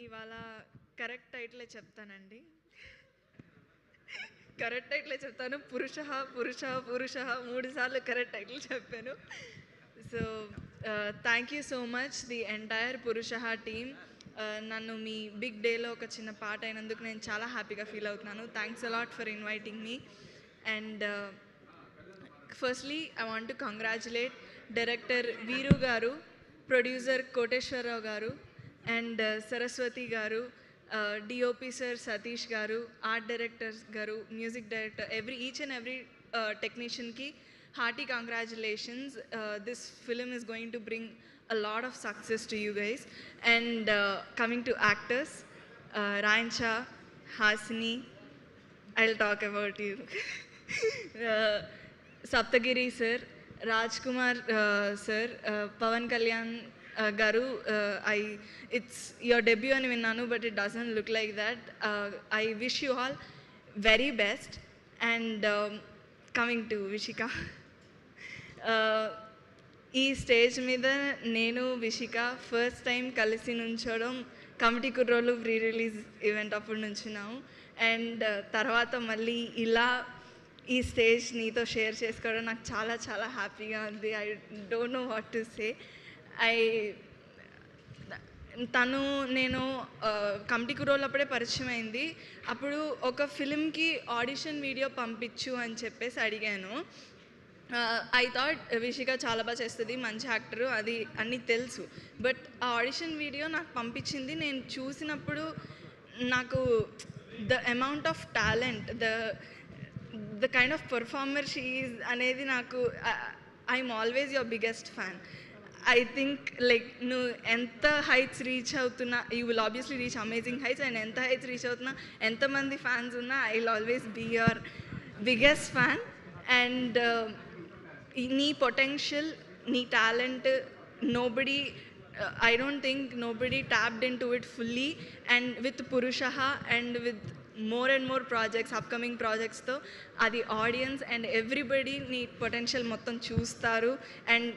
ఇవాళ కరెక్ట్ టైటిలే చెప్తానండి. కరెక్ట్ టైటిలే చెప్తాను. పురుషః పురుషః పురుషః 3 సార్లు కరెక్ట్ టైటిల్ చెప్పాను. So thank you so much the entire పురుషః టీమ్. నన్ను మీ బిగ్ డేలో ఒక చిన్న పార్ట్ అయినందుకు నేను చాలా హ్యాపీగా ఫీల్ అవుతున్నాను. Thanks a lot for inviting me. And firstly I want to congratulate director వీరు గారు, ప్రొడ్యూసర్ కోటేశ్వరరావు గారు, అండ్ సరస్వతి గారు, DOP sir Satish garu, art director garu, music director, each and every టెక్నీషియన్కి hearty congratulations. This film is going to bring a lot of success to you guys. And coming to actors, Ransha, Hasini, I'll talk about you. Saptagiri sir, Rajkumar sir, Pavan Kalyan garu, it's your debut ani vinnanu, but it doesn't look like that. I wish you all very best. And coming to Vishika, ఈ stage మీద నేను Vishika first time కలిసి నుంచోవడం committee కుర్రోలు pre release event అప్పుడు నుంచున్నాము. And తర్వాత మళ్ళీ ఇలా ఈ stage నీతో షేర్ చేసుకోవడం నాకు చాలా చాలా హ్యాపీగా ఉంది. I don't know what to say. నేను కమిటీ కుర్రోలు అప్పుడే పరిచయం అయింది. అప్పుడు ఒక ఫిలింకి ఆడిషన్ వీడియో పంపించు అని చెప్పేసి అడిగాను. ఐ థాట్ విషిక చాలా బాగా చేస్తుంది, మంచి యాక్టరు, అది అన్నీ తెలుసు. బట్ ఆ ఆడిషన్ వీడియో నాకు పంపించింది. నేను చూసినప్పుడు నాకు the amount of talent, the kind of performer she is అనేది నాకు I'm always your biggest fan. I think like నువ్వు ఎంత హైట్స్ రీచ్ అవుతున్నా, you will obviously reach amazing heights. And ఎంత హైట్స్ రీచ్ అవుతున్నా, ఎంతమంది ఫ్యాన్స్ ఉన్నా, I will always be your biggest fan. And నీ పొటెన్షియల్, నీ talent, nobody, I don't think nobody tapped into it fully. And with Purushah and with more and more projects, upcoming projects తో అది audience and everybody నీ potential మొత్తం చూస్తారు. And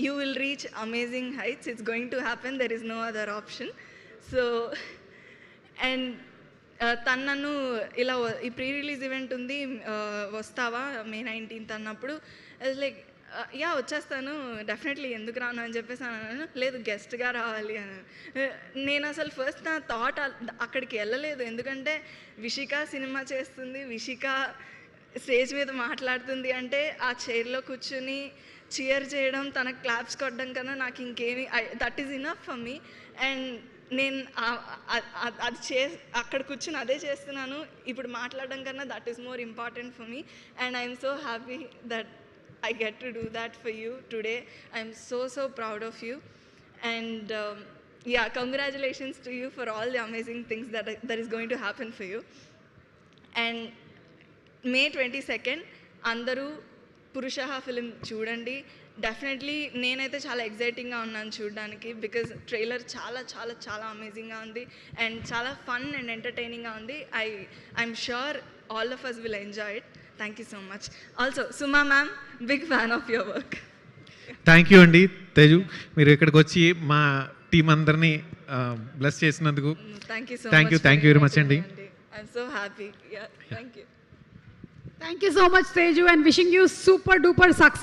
you will reach amazing heights. It's going to happen. There is no other option. So and తను నన్ను ఇలా ఈ pre release event ఉంది వస్తావా May 19th అన్నప్పుడు లైక్ యా వచ్చేస్తాను డెఫినెట్లీ, ఎందుకు రాను అని చెప్పేసి అన్నాను. లేదు గెస్ట్గా రావాలి అని. నేను అసలు ఫస్ట్ నా థాట్ అక్కడికి వెళ్ళలేదు. ఎందుకంటే విషిక సినిమా చేస్తుంది, విషిక స్టేజ్ మీద మాట్లాడుతుంది అంటే ఆ చైర్లో కూర్చుని చీర్ చేయడం, తనకు క్లాప్స్ కొట్టడం కన్నా నాకు ఇంకేమి, that is enough for me. And నేను అది అక్కడ కూర్చుని అదే చేస్తున్నాను. ఇప్పుడు మాట్లాడడం కన్నా that is more important for me. And I'm so happy that I get to do that for you today. I'm so proud of you. And yeah, congratulations to you for all the amazing things that is going to happen for you. And May 22nd అందరూ పురుషః film చూడండి. Definitely నేనైతే చాలా ఎగ్జైటింగ్గా ఉన్నాను చూడడానికి. Because trailer చాలా చాలా చాలా అమేజింగ్గా ఉంది అండ్ చాలా ఫన్ అండ్ ఎంటర్టైనింగ్గా ఉంది. I'm sure all of us will enjoy it. Thank you so much. Also, Suma ma'am, big fan of your work. Thank you అండి తేజు, మీరు ఇక్కడికి వచ్చి మా టీం అందరినీ బ్లెస్ చేసినందుకు. Thank you so much. Thank you very much అండి. I'm so happy. Yeah, thank you. Thank you so much Teju, and wishing you super duper success.